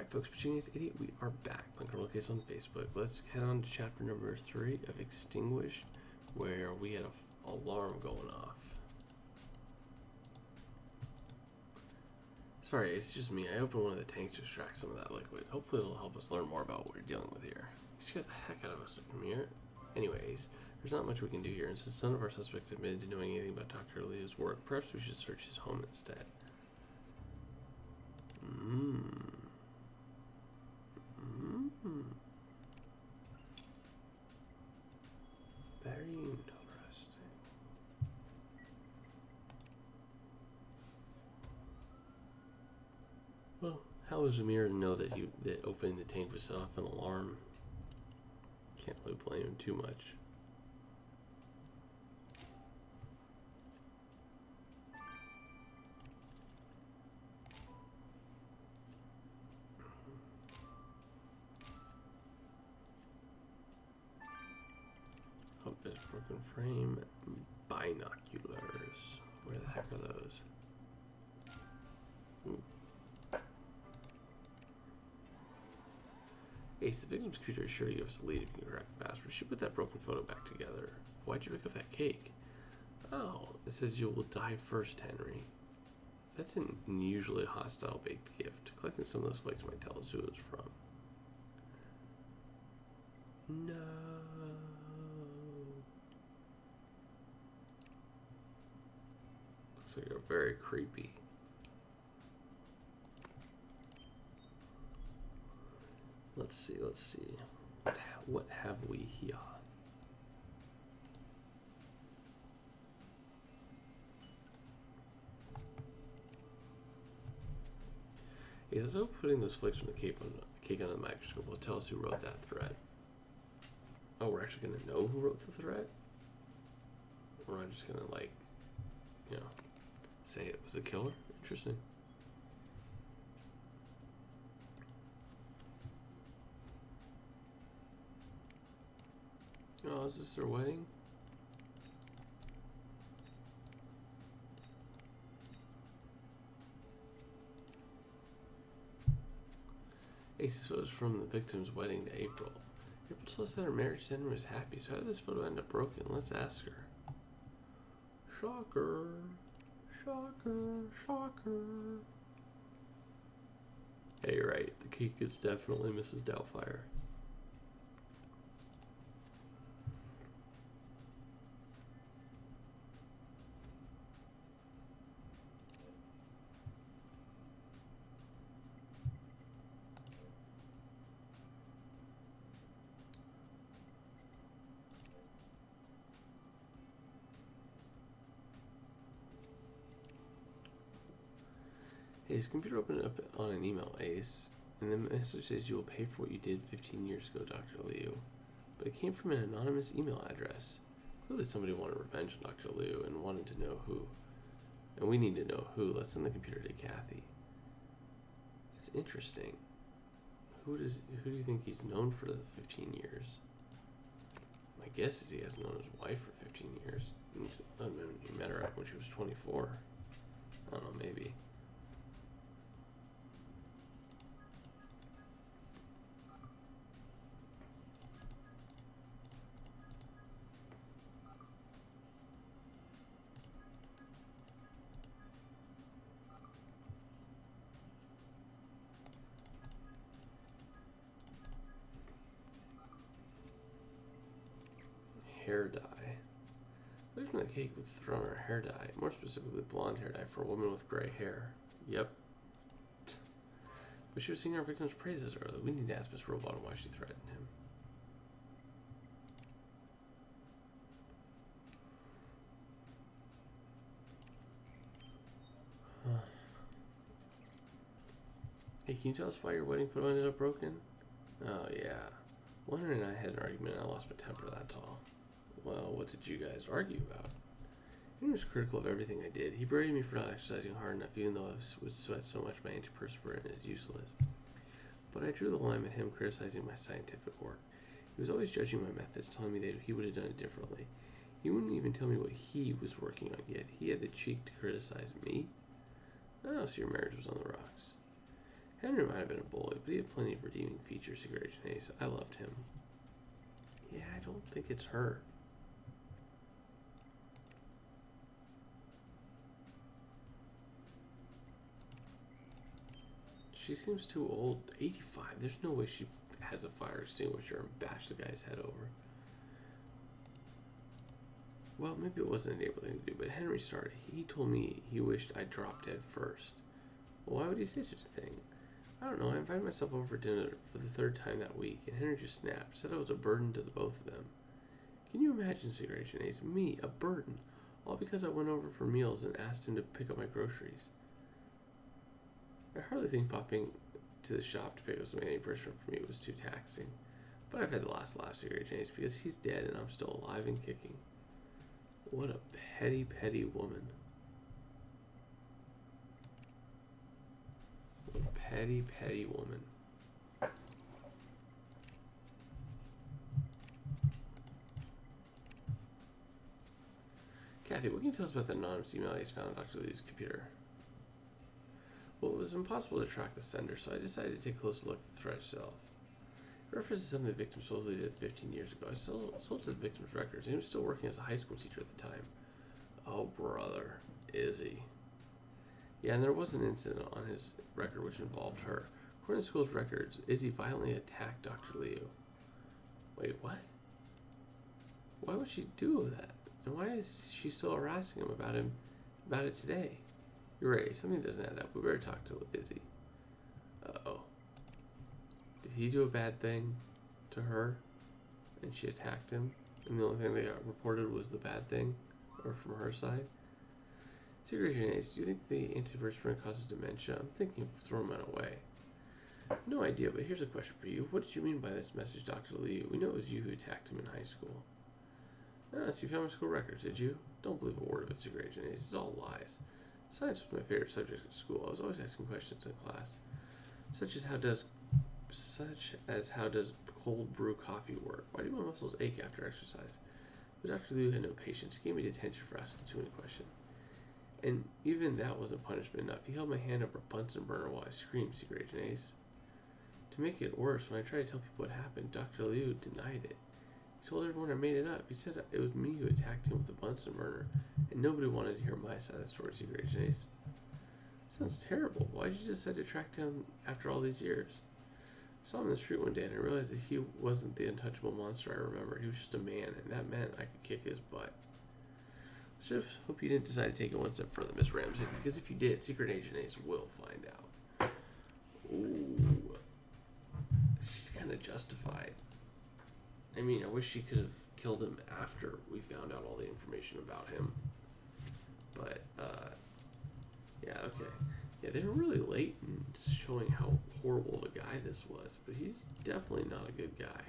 Alright folks, Petunia's Idiot, we are back. My criminal case on Facebook. Let's head on to chapter number 3 of Extinguished, where we had an alarm going off. Sorry, it's just me. I opened one of the tanks to extract some of that liquid. Hopefully it'll help us learn more about what we're dealing with here. You scared the heck out of us from here. Anyways, there's not much we can do here, and since none of our suspects admitted to knowing anything about Dr. Leo's work, perhaps we should search his home instead. Very interesting. Well, how was Amir to know that opening the tank would set off an alarm? Can't really blame him too much. Broken frame, binoculars. Where the heck are those? Ooh. Ace, the victim's computer is sure to give us a lead if you can crack the password. She put that broken photo back together. Why'd you pick up that cake? Oh, it says you will die first, Henry. That's an unusually hostile baked gift. Collecting some of those flakes might tell us who it was from. No. Looks like you're very creepy. Let's see. What have we here? He says, oh, putting those flakes from the cake on the microscope will tell us who wrote that thread. Oh, we're actually going to know who wrote the thread? We're not just going to, like, you know, say it was the killer? Interesting. Oh, is this their wedding? Ace's photo is from the victim's wedding to April. April told us that her marriage dinner was happy, so how did this photo end up broken? Let's ask her. Shocker. Shocker. Shocker. Yeah, you're right. The cake is definitely Mrs. Doubtfire. His computer opened up on an email, Ace, and the message says you will pay for what you did 15 years ago, Dr. Liu. But it came from an anonymous email address. Clearly somebody wanted revenge on Dr. Liu and wanted to know who. And we need to know who. Let's send the computer to Kathy. It's interesting. Who do you think he's known for the 15 years? My guess is he has known his wife for 15 years. He met her when she was 24. I don't know, maybe. Hair dye. Looks from the cake with thrown her hair dye, more specifically blonde hair dye for a woman with gray hair. Yep. But she was singing our victim's praises earlier. We need to ask Miss Robot why she threatened him. Hey, can you tell us why your wedding photo ended up broken? Oh, yeah. Leonard and I had an argument and I lost my temper, that's all. Well, what did you guys argue about? He was critical of everything I did. He berated me for not exercising hard enough, even though I would sweat so much my antiperspirant is useless. But I drew the line at him criticizing my scientific work. He was always judging my methods, telling me that he would have done it differently. He wouldn't even tell me what he was working on yet. He had the cheek to criticize me. Oh, so your marriage was on the rocks. Henry might have been a bully, but he had plenty of redeeming features, Secret Agent Ace. I loved him. Yeah, I don't think it's her. She seems too old. 85. There's no way she has a fire extinguisher and bashed the guy's head over. Well, maybe it wasn't a neighborly thing to do, but Henry started. He told me he wished I dropped dead first. Well, why would he say such a thing? I don't know. I invited myself over for dinner for the third time that week, and Henry just snapped. Said I was a burden to the both of them. Can you imagine, Secret Agent Ace? Me, a burden. All because I went over for meals and asked him to pick up my groceries. I hardly think popping to the shop to pick up some antiperspirant for me was too taxing. But I've had the last laugh, Secret Agent Ace, because he's dead and I'm still alive and kicking. What a petty, petty woman. What a petty, petty woman. Kathy, what can you tell us about the anonymous email Ace found on Dr. Lee's computer? Well, it was impossible to track the sender, so I decided to take a closer look at the thread itself. It references something the victim supposedly did 15 years ago. I sold to the victim's records, and he was still working as a high school teacher at the time. Oh, brother. Izzy. Yeah, and there was an incident on his record which involved her. According to the school's records, Izzy violently attacked Dr. Liu. Wait, what? Why would she do that? And why is she still harassing him about it today? You're right, something doesn't add up. We better talk to Izzy. Uh-oh. Did he do a bad thing to her? And she attacked him? And the only thing they got reported was the bad thing? Or from her side? Secret Agent Ace, do you think the antiperspirant causes dementia? I'm thinking of throwing it away. No idea, but here's a question for you. What did you mean by this message, Dr. Lee? We know it was you who attacked him in high school. Ah, so you found my school records, did you? Don't believe a word of it, Secret Agent Ace. It's all lies. Science was my favorite subject at school. I was always asking questions in class, such as how does cold brew coffee work? Why do my muscles ache after exercise? But Dr. Liu had no patience. He gave me detention for asking too many questions. And even that wasn't punishment enough. He held my hand over a Bunsen burner while I screamed, Secret Agent Ace. To make it worse, when I tried to tell people what happened, Dr. Liu denied it. He told everyone I made it up. He said it was me who attacked him with the Bunsen burner, and nobody wanted to hear my side of the story, Secret Agent Ace. Sounds terrible. Why did you decide to track down after all these years? I saw him in the street one day, and I realized that he wasn't the untouchable monster I remembered. He was just a man, and that meant I could kick his butt. I just hope you didn't decide to take it one step further, Miss Ramsey, because if you did, Secret Agent Ace will find out. Ooh. She's kind of justified. I mean, I wish she could have killed him after we found out all the information about him. But, yeah, okay. Yeah, they were really late in showing how horrible of a guy this was, but he's definitely not a good guy.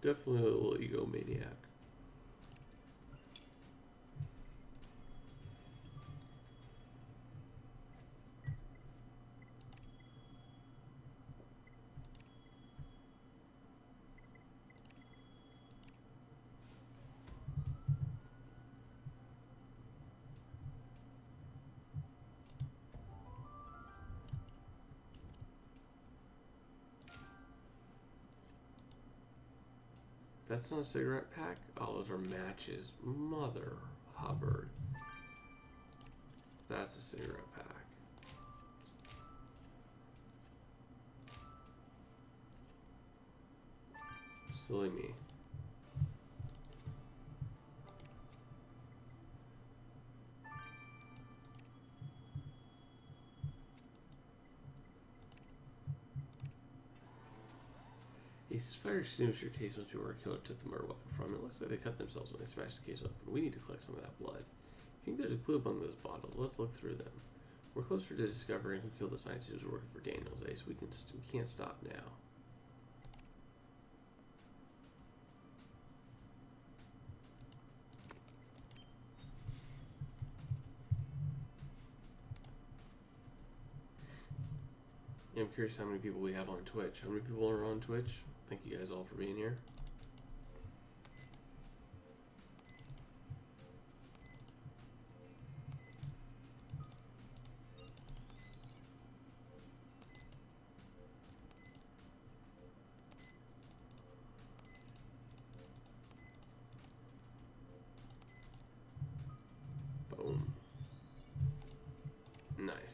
Definitely a little egomaniac. That's not a cigarette pack? Oh, those are matches. Mother Hubbard. That's a cigarette pack. Silly me. Ace's fire extinguisher case once people were killed took the murder weapon from it. Looks like they cut themselves when they smashed the case open. We need to collect some of that blood. I think there's a clue among those bottles. Let's look through them. We're closer to discovering who killed the scientist who was working for Daniels. Ace, we can't stop now. Yeah, I'm curious how many people we have on Twitch. How many people are on Twitch? Thank you guys all for being here.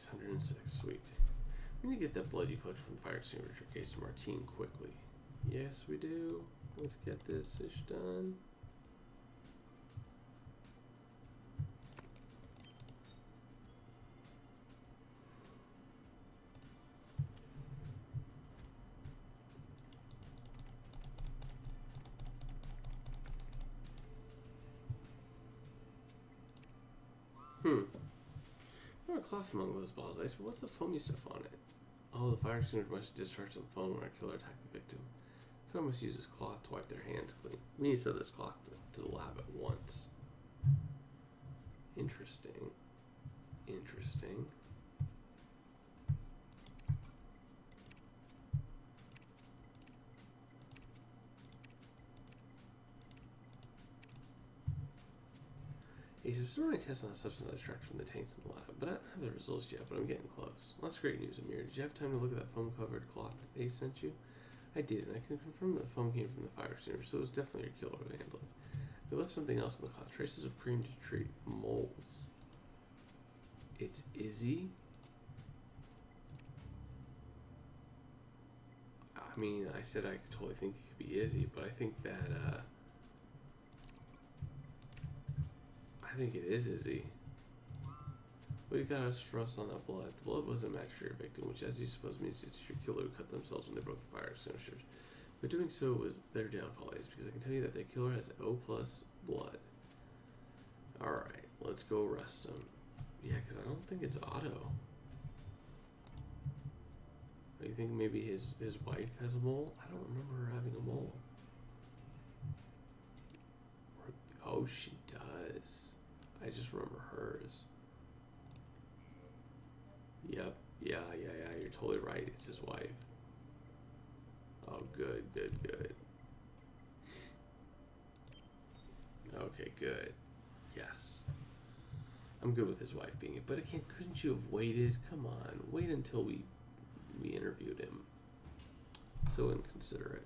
Nice, 106, sweet. We need to get that blood you collected from the fire extinguisher case to Martine quickly. Yes, we do. Let's get this ish done. There a cloth among those balls of ice, but what's the foamy stuff on it? Oh, the fire extinguisher must discharge some foam when our killer attacked the victim. The killer must use this cloth to wipe their hands clean. We need to send this cloth to the lab at once. Interesting. Interesting. I'm still running tests on a substance I extracted from the tanks in the lab, but I don't have the results yet, but I'm getting close. Well, that's great news, Amir. Did you have time to look at that foam-covered cloth that Ace sent you? I did, and I can confirm that the foam came from the fire extinguisher, so it was definitely your killer who handled it. They left something else in the cloth, traces of cream to treat moles. It's Izzy? I mean, I said I totally think it could be Izzy, but I think that, I think it is Izzy. What you got for us on that blood? The blood wasn't matched for your victim, which as you suppose means it's your killer who cut themselves when they broke the fire extinguishers. But doing so was their downfall, Ace, because I can tell you that their killer has O+ blood. Alright, let's go arrest him. Yeah, because I don't think it's Otto. You think maybe his wife has a mole? I don't remember her having a mole. Oh, she does. I just remember hers. Yep. Yeah. You're totally right. It's his wife. Oh, good. Okay, good. Yes. I'm good with his wife being it, but couldn't you have waited? Come on. Wait until we interviewed him. So inconsiderate.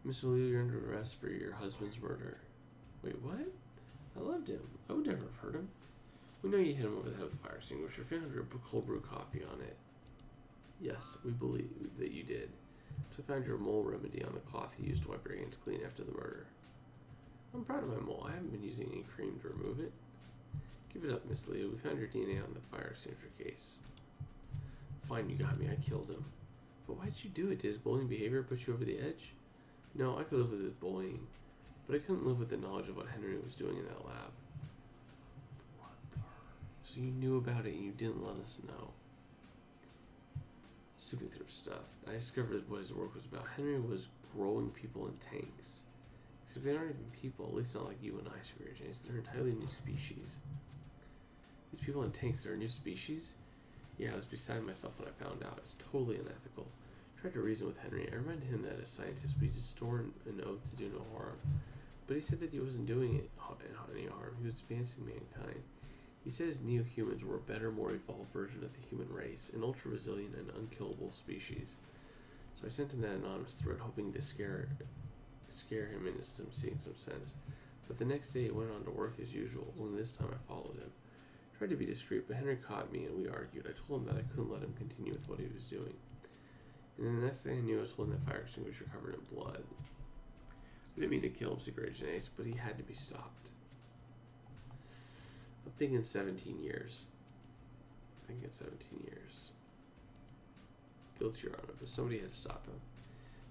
Mr. Liu, you're under arrest for your husband's murder. Wait, what? I loved him. I would never have hurt him. We know you hit him over the head with a fire extinguisher. Found your cold brew coffee on it. Yes, we believe that you did. So I found your mole remedy on the cloth you used to wipe your hands clean after the murder. I'm proud of my mole. I haven't been using any cream to remove it. Give it up, Miss Liu. We found your DNA on the fire extinguisher case. Fine, you got me. I killed him. But why did you do it? Did his bullying behavior put you over the edge? No, I could live with his bullying. But I couldn't live with the knowledge of what Henry was doing in that lab. So you knew about it and you didn't let us know. Snooping through stuff. I discovered what his work was about. Henry was growing people in tanks. Except they aren't even people, at least not like you and I, Superior James. They're an entirely new species. These people in tanks are a new species? Yeah, I was beside myself when I found out. It's totally unethical. I tried to reason with Henry. I reminded him that as scientists we just store an oath to do no harm. But he said that he wasn't doing it any harm. He was advancing mankind. He says neo-humans were a better, more evolved version of the human race, an ultra-resilient and unkillable species. So I sent him that anonymous threat, hoping to scare him into seeing some sense. But the next day he went on to work as usual, only this time I followed him. I tried to be discreet, but Henry caught me and we argued. I told him that I couldn't let him continue with what he was doing. And then the next thing I knew, I was holding that fire extinguisher covered in blood. I didn't mean to kill him, Secret Agent Ace, but he had to be stopped. I'm thinking 17 years. Guilty, Your Honor, but somebody had to stop him.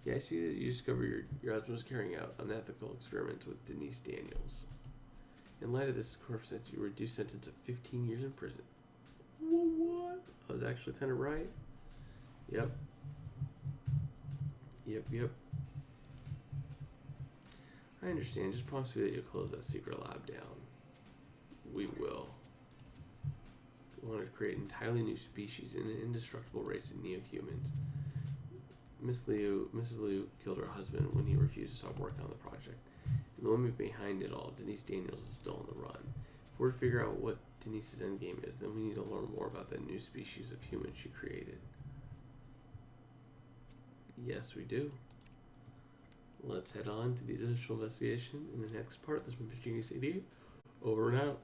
Yeah, I see that you discovered your husband was carrying out unethical experiments with Denise Daniels. In light of this corpse sentence, you were reduced sentence of 15 years in prison. What? I was actually kind of right. Yep. I understand. Just promise me that you'll close that secret lab down. We will. We want to create an entirely new species and an indestructible race of neo-humans. Mrs. Liu killed her husband when he refused to stop working on the project. And the woman behind it all, Denise Daniels, is still on the run. If we're to figure out what Denise's endgame is, then we need to learn more about the new species of human she created. Yes, we do. Let's head on to the additional investigation in the next part. This has been Pitching CD. Over and out.